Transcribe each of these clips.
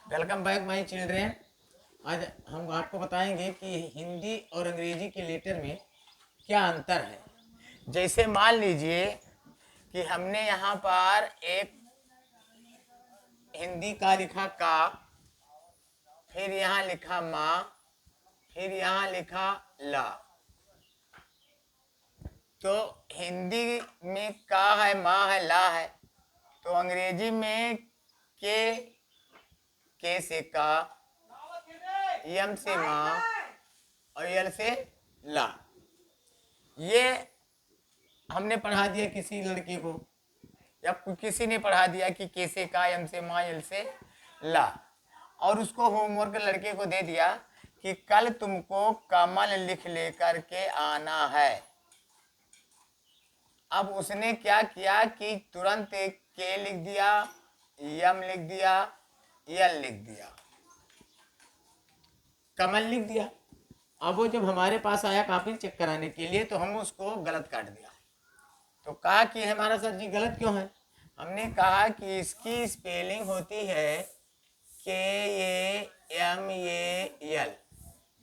Welcome back my children. आज हम आपको बताएंगे कि हिंदी और अंग्रेजी के लेटर में क्या अंतर है। जैसे मान लीजिए कि हमने यहाँ पर एक हिंदी का लिखा का, फिर यहाँ लिखा माँ, फिर यहाँ लिखा ला। तो हिंदी में का है, माँ है, ला है। तो अंग्रेजी में के से का, यम से माँ और यल से ला। ये हमने पढ़ा दिया किसी लड़के को या किसी ने पढ़ा दिया कि कैसे का, यम से माँ, यल से ला, और उसको होमवर्क लड़के को दे दिया कि कल तुमको कमल लिख लेकर के आना है। अब उसने क्या किया कि तुरंत के लिख दिया, यम लिख दिया, यल लिख दिया, कमल लिख दिया। अब वो जब हमारे पास आया कॉपी चेक कराने के लिए तो हम उसको गलत काट दिया। तो कहा कि हमारा सर जी गलत क्यों है। हमने कहा कि इसकी स्पेलिंग होती है के ये एम ये यल,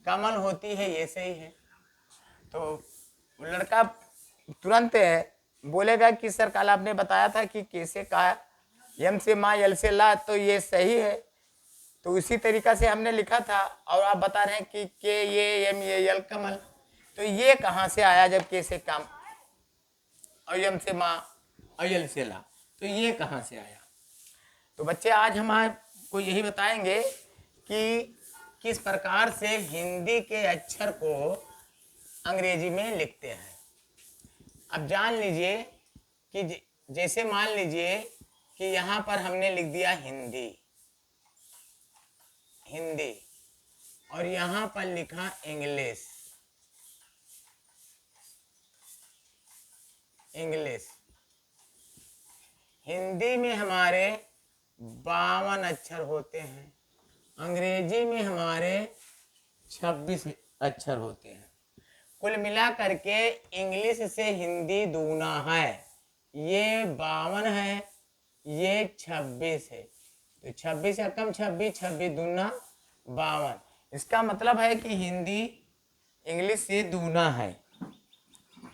कमल होती है ये सही है। तो लड़का तुरंत बोलेगा कि सर कल आपने बताया था कि कैसे कहा, यम से माँ यल से ला, तो ये सही है। तो इसी तरीका से हमने लिखा था और आप बता रहे हैं कि के ये एम ये यल कमल। तो ये कहाँ से आया जब के से काम और यम से माँ और यल से ला, तो ये कहाँ से आया। तो बच्चे आज हम आपको यही बताएंगे कि किस प्रकार से हिंदी के अक्षर को अंग्रेजी में लिखते हैं। अब जान लीजिए कि जैसे मान लीजिए कि यहाँ पर हमने लिख दिया हिंदी, हिंदी, और यहाँ पर लिखा इंग्लिश, इंग्लिश। हिंदी में हमारे 52 अक्षर होते हैं, अंग्रेजी में हमारे 26 अक्षर होते हैं। कुल मिला करके इंग्लिश से हिंदी दूना है। ये 52 है, ये 26 है। तो 26 या कम 26, 26 दूना 52। इसका मतलब है कि हिंदी इंग्लिश से दूना है।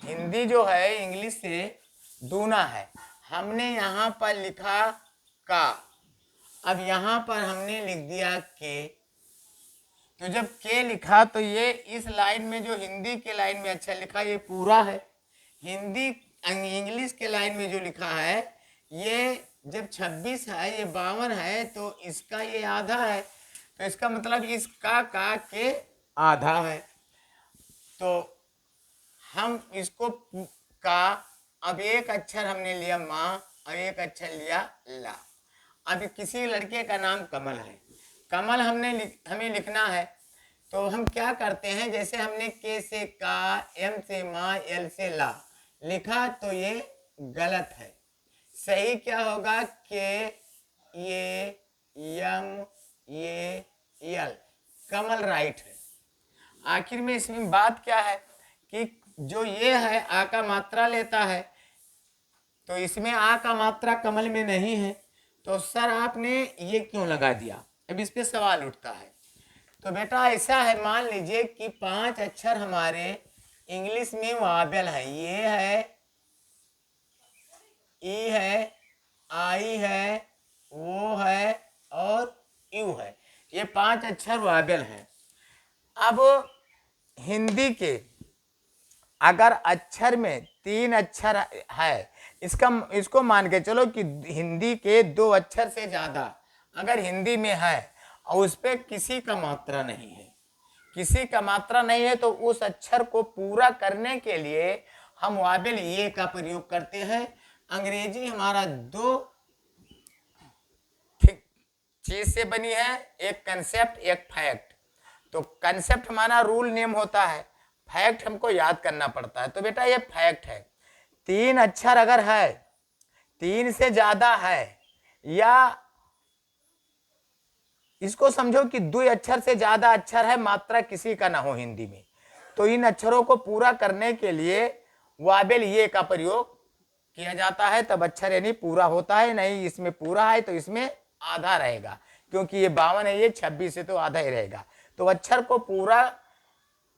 हिंदी जो है इंग्लिश से दूना है। हमने यहाँ पर लिखा का, अब यहाँ पर हमने लिख दिया के। तो जब के लिखा तो ये इस लाइन में जो हिंदी के लाइन में अच्छा लिखा ये पूरा है। हिंदी इंग्लिश के लाइन में जो लिखा है ये जब 26 है, ये 52 है, तो इसका ये आधा है। तो इसका मतलब इसका का के आधा है। तो हम इसको का, अब एक अक्षर हमने लिया माँ और एक अक्षर लिया ला। अब किसी लड़के का नाम कमल है, कमल हमें लिखना है। तो हम क्या करते हैं, जैसे हमने के से का, एम से माँ, यल से ला लिखा तो ये गलत है। सही क्या होगा, के ये यम ये यल, कमल राइट है। आखिर में इसमें बात क्या है कि जो ये है आ का मात्रा लेता है, तो इसमें आ का मात्रा कमल में नहीं है। तो सर आपने ये क्यों लगा दिया, अब इस पे सवाल उठता है। तो बेटा ऐसा है, मान लीजिए कि 5 अक्षर हमारे इंग्लिश में वावेल है। ये है, ई है, आई है, वो है और यू है। ये 5 अक्षर वावेल हैं। अब हिंदी के अगर अक्षर में 3 अक्षर है, इसको मान के चलो कि हिंदी के 2 अक्षर से ज्यादा अगर हिंदी में है और उस पर किसी का मात्रा नहीं है, किसी का मात्रा नहीं है, तो उस अक्षर को पूरा करने के लिए हम वावेल ये का प्रयोग करते हैं। अंग्रेजी हमारा 2 चीज से बनी है, एक कंसेप्ट एक फैक्ट। तो कंसेप्ट हमारा रूल नेम होता है, फैक्ट हमको याद करना पड़ता है। तो बेटा ये फैक्ट है। 3 अक्षर अगर है, 3 से ज्यादा है, या इसको समझो कि 2 अक्षर से ज्यादा अक्षर है, मात्रा किसी का ना हो हिंदी में, तो इन अक्षरों को पूरा करने के लिए वावेल ये का प्रयोग किया जाता है। तब अक्षर यानी पूरा होता है। नहीं इसमें पूरा है तो इसमें आधा रहेगा। क्योंकि ये 52 है, ये 26 है तो आधा ही रहेगा। तो अक्षर को पूरा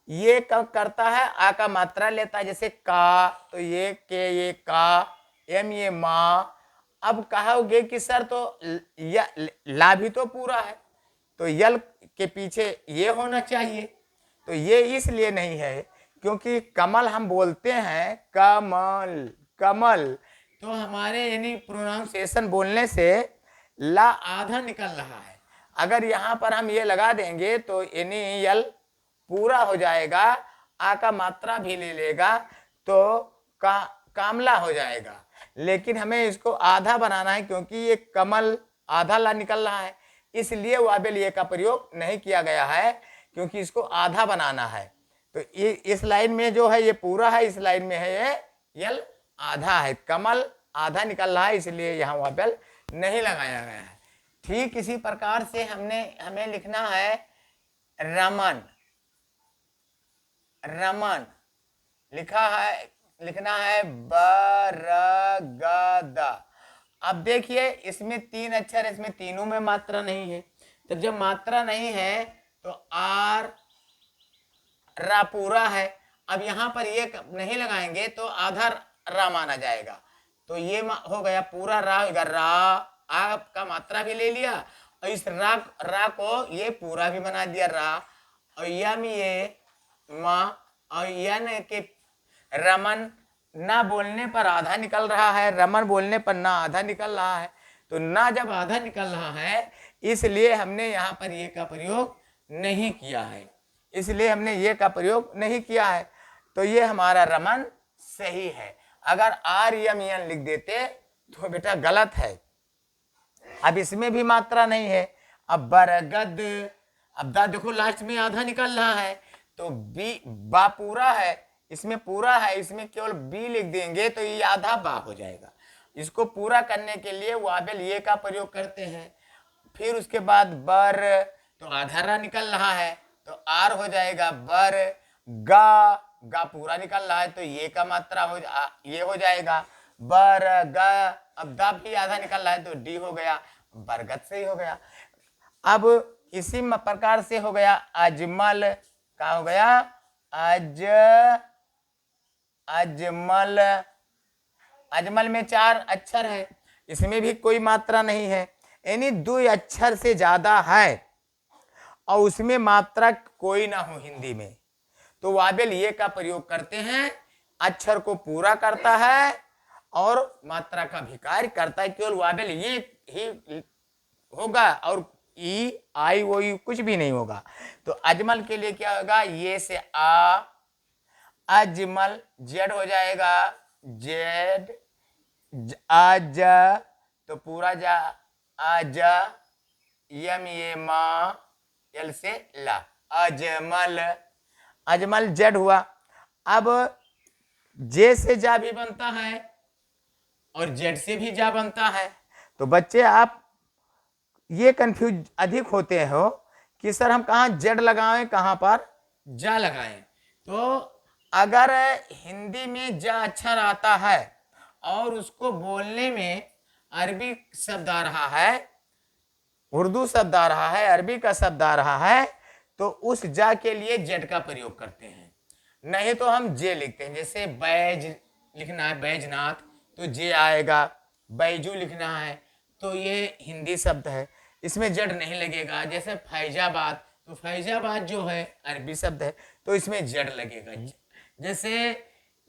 ये करता है, आ का मात्रा लेता है, जैसे का, तो ये के, ये का, एम ये माँ। अब कहोगे कि सर तो ला भी तो पूरा है, तो यल के पीछे ये होना चाहिए, तो ये इसलिए नहीं है क्योंकि कमल हम बोलते हैं कमल, कमल, तो हमारे यानी प्रोनाउंसिएशन बोलने से ला आधा निकल रहा है। अगर यहाँ पर हम ये लगा देंगे तो यानी यल पूरा हो जाएगा, आ का मात्रा भी ले लेगा तो कामला हो जाएगा। लेकिन हमें इसको आधा बनाना है क्योंकि ये कमल आधा ला निकल रहा है, इसलिए वाबेल ये का प्रयोग नहीं किया गया है क्योंकि इसको आधा बनाना है। तो ये इस लाइन में जो है ये पूरा है, इस लाइन में है ये यल आधा है, कमल आधा निकल रहा है, इसलिए यहाँ वाबेल नहीं लगाया गया है। ठीक इसी प्रकार से हमें लिखना है रमन, रमन लिखना है बरगद। अब देखिए इसमें 3 अक्षर, इसमें तीनों में मात्रा नहीं है, तो जब मात्रा नहीं है तो आर रा पूरा है। अब यहाँ पर ये नहीं लगाएंगे तो आधा रा माना जाएगा, तो ये हो गया पूरा रा होगा, रा आ का मात्रा भी ले लिया और इस रा को ये पूरा भी बना दिया रा, और यम ये माँ, और यन के रमन ना बोलने पर आधा निकल रहा है, रमन बोलने पर ना आधा निकल रहा है, तो ना जब आधा निकल रहा है इसलिए हमने यहाँ पर ये का प्रयोग नहीं किया है, इसलिए हमने ये का प्रयोग नहीं किया है। तो ये हमारा रमन सही है। अगर आर यम यन लिख देते तो बेटा गलत है। अब इसमें भी मात्रा नहीं है। अब बरगद, अब दा देखो लास्ट में आधा निकल रहा है, तो बी बा पूरा है, इसमें पूरा है, इसमें केवल बी लिख देंगे तो ये आधा बा हो जाएगा। इसको पूरा करने के लिए वाबेल ये का प्रयोग करते हैं। फिर उसके बाद बर, तो आधा रा निकल रहा है तो आर हो जाएगा बर, गा पूरा निकल रहा है तो ये का मात्रा ये हो जाएगा बर ग। अब दा भी आधा निकल रहा है तो डी हो गया, बरगद से ही हो गया। अब इसी प्रकार से हो गया अजमल, क्या हो गया अजमल, अजमल में 4 अक्षर है, इसमें भी कोई मात्रा नहीं है, यानी 2 अक्षर से ज्यादा है और उसमें मात्रा कोई ना हो हिंदी में, तो वाबेल ये का प्रयोग करते हैं। अक्षर को पूरा करता है और मात्रा का भी कार्य करता है, केवल वाबेल ये ही होगा और ई आई वो कुछ भी नहीं होगा। तो अजमल के लिए क्या होगा, ये से आ, अजमल जेड हो जाएगा, जेड, आज तो पूरा जा, आज, यम ये माँ, यल से ला, अजमल, अजमल जेड हुआ। अब जे से जा भी बनता है और जेड से भी जा बनता है, तो बच्चे आप ये कंफ्यूज अधिक होते हो कि सर हम कहाँ जेड लगाएं कहाँ पर जा लगाएं। तो अगर हिंदी में जा अक्षर आता है और उसको बोलने में अरबी शब्द आ रहा है, उर्दू शब्द आ रहा है, अरबी का शब्द आ रहा है, तो उस जा के लिए जेड का प्रयोग करते हैं, नहीं तो हम जे लिखते हैं। जैसे बैज लिखना है बैजनाथ तो जे आएगा, बैजू लिखना है तो ये हिंदी शब्द है, इसमें जेड नहीं लगेगा। जैसे फैजाबाद तो फैजाबाद जो है अरबी शब्द है तो इसमें जेड लगेगा। जैसे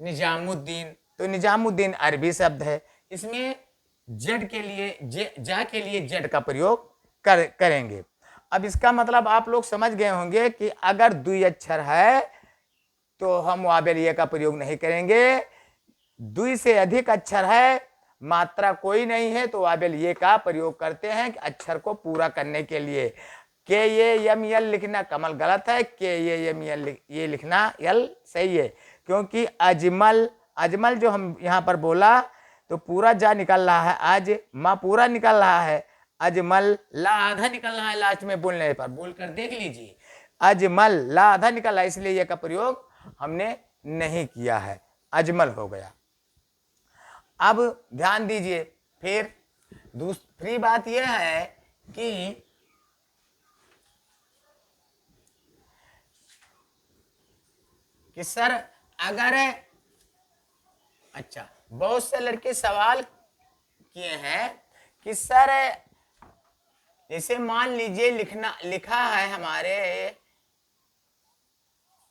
निजामुद्दीन तो निजामुद्दीन अरबी शब्द है, इसमें जेड के लिए जा के लिए जेड का प्रयोग करेंगे। अब इसका मतलब आप लोग समझ गए होंगे कि अगर 2 अक्षर है तो हम वाबेल ये का प्रयोग नहीं करेंगे, 2 से अधिक अक्षर है, मात्रा कोई नहीं है, तो वाबेल ये का प्रयोग करते हैं कि अक्षर को पूरा करने के लिए। के ये यम यल लिखना कमल गलत है, के ये यम यल ये लिखना यल सही है, क्योंकि अजमल, अजमल जो हम यहाँ पर बोला तो पूरा जा निकल रहा है, आज माँ पूरा निकल रहा है, अजमल ला आधा निकल रहा है, लास्ट में बोलने पर बोल कर देख लीजिए, अजमल ला आधा निकल रहा है, इसलिए यह का प्रयोग हमने नहीं किया है, अजमल हो गया। अब ध्यान दीजिए, फिर दूसरी बात यह है कि कि सर अगर, अच्छा, बहुत से लड़के सवाल किए हैं कि सर जैसे मान लीजिए लिखा है हमारे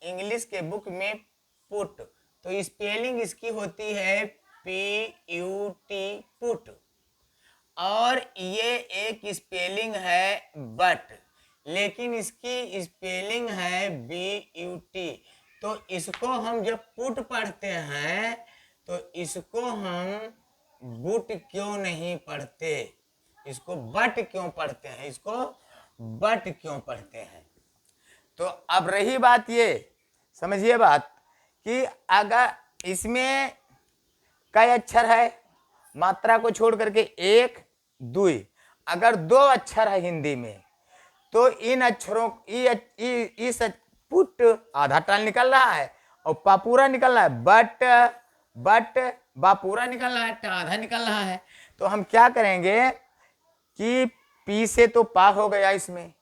इंग्लिश के बुक में पुट, तो स्पेलिंग इसकी होती है PUT, पुट, और ये एक स्पेलिंग है बट, लेकिन इसकी स्पेलिंग है BUT। तो इसको हम जब पुट पढ़ते हैं तो इसको हम बुट क्यों नहीं पढ़ते, इसको बट क्यों पढ़ते हैं, इसको बट क्यों पढ़ते हैं। तो अब रही बात, ये समझिए बात कि अगर इसमें कई अक्षर है, मात्रा को छोड़ करके 1 2, अगर 2 अक्षर है हिंदी में तो इन अक्षरों इस पुट आधा टाल निकल रहा है और पा पूरा निकल रहा है, बट बा पूरा निकल रहा है, टा आधा निकल रहा है। तो हम क्या करेंगे कि पी से तो पा हो गया, इसमें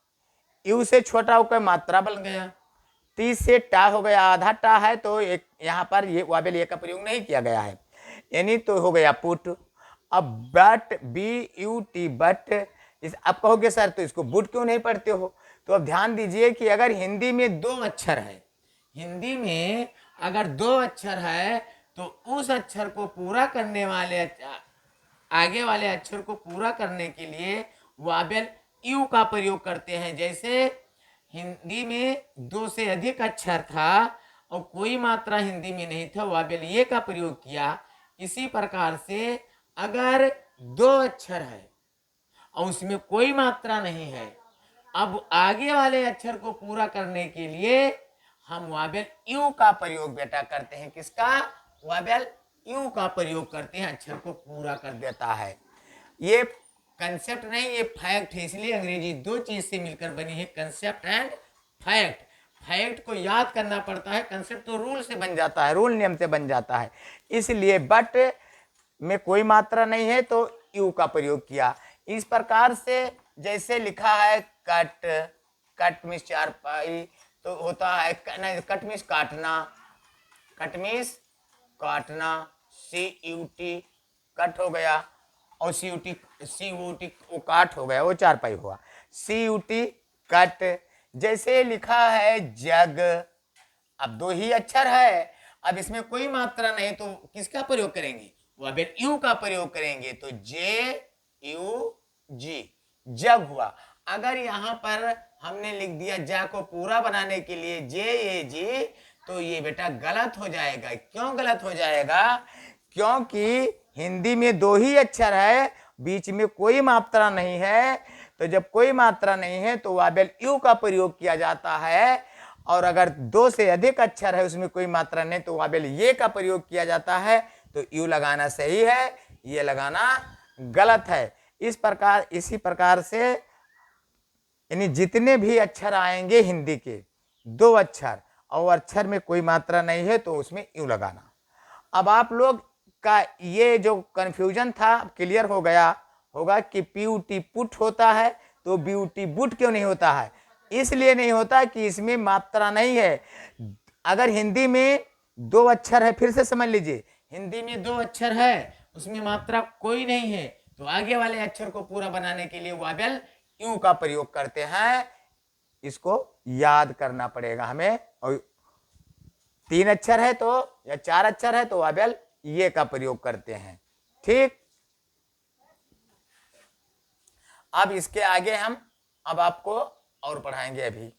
यू से छोटा होकर मात्रा बन गया, टी से टा हो गया, आधा टा है तो एक यहाँ पर ये वावेल ये का प्रयोग नहीं किया गया है, यानी तो हो गया पुट। अब बट BUT बट, इस आप कहोगे सर तो इसको बुट क्यों नहीं पढ़ते हो, तो अब ध्यान दीजिए कि अगर हिंदी में 2 अक्षर है, हिंदी में अगर 2 अक्षर है तो उस अक्षर को पूरा करने वाले आगे वाले अक्षर को पूरा करने के लिए वावेल यू का प्रयोग करते हैं। जैसे हिंदी में 2 से अधिक अक्षर था और कोई मात्रा हिंदी में नहीं था, वावेल ये का प्रयोग किया। इसी प्रकार से अगर 2 अक्षर है और उसमें कोई मात्रा नहीं है, अब आगे वाले अक्षर को पूरा करने के लिए हम वावेल यू का प्रयोग बेटा करते हैं। किसका? वावेल यू का प्रयोग करते हैं, अक्षर को पूरा कर देता है। ये कंसेप्ट नहीं, ये फैक्ट है, इसलिए अंग्रेजी 2 चीज से मिलकर बनी है, कंसेप्ट एंड फैक्ट। फैक्ट को याद करना पड़ता है, कंसेप्ट तो रूल से बन जाता है, रूल नियम से बन जाता है। इसलिए बट में कोई मात्रा नहीं है तो यू का प्रयोग किया। इस प्रकार से जैसे लिखा है कट, कट मीन्स 4 पाई, तो होता है कट मीन्स काटना, कट मीन्स काटना, CUT कट हो गया, और CUT वो काट हो गया, वो 4 पाई हुआ, CUT कट। जैसे लिखा है जग, अब 2 ही अक्षर है, अब इसमें कोई मात्रा नहीं तो किसका प्रयोग करेंगे? वावेल यू का प्रयोग करेंगे, तो JUG जग हुआ। अगर यहाँ पर हमने लिख दिया जा को पूरा बनाने के लिए JAG, तो ये बेटा गलत हो जाएगा। क्यों गलत हो जाएगा? क्योंकि हिंदी में 2 ही अक्षर है, बीच में कोई मात्रा नहीं है, तो जब कोई मात्रा नहीं है तो वावेल यू का प्रयोग किया जाता है, और अगर 2 से अधिक अक्षर है उसमें कोई मात्रा नहीं तो वावेल ये का प्रयोग किया जाता है। तो यू लगाना सही है, ये लगाना गलत है। इसी प्रकार से यानी जितने भी अक्षर आएंगे हिंदी के 2 अक्षर और अक्षर में कोई मात्रा नहीं है तो उसमें यू लगाना। अब आप लोग का ये जो कंफ्यूजन था क्लियर हो गया होगा कि PUT पुट होता है तो BUT बुट क्यों नहीं होता है? इसलिए नहीं होता कि इसमें मात्रा नहीं है। अगर हिंदी में 2 अक्षर है, फिर से समझ लीजिए, हिंदी में 2 अक्षर है, उसमें मात्रा कोई नहीं है, तो आगे वाले अक्षर को पूरा बनाने के लिए वावेल यू का प्रयोग करते हैं। इसको याद करना पड़ेगा हमें। और 3 अक्षर है तो या 4 अक्षर है तो वावेल ये का प्रयोग करते हैं। ठीक, अब इसके आगे हम अब आपको और पढ़ाएंगे अभी।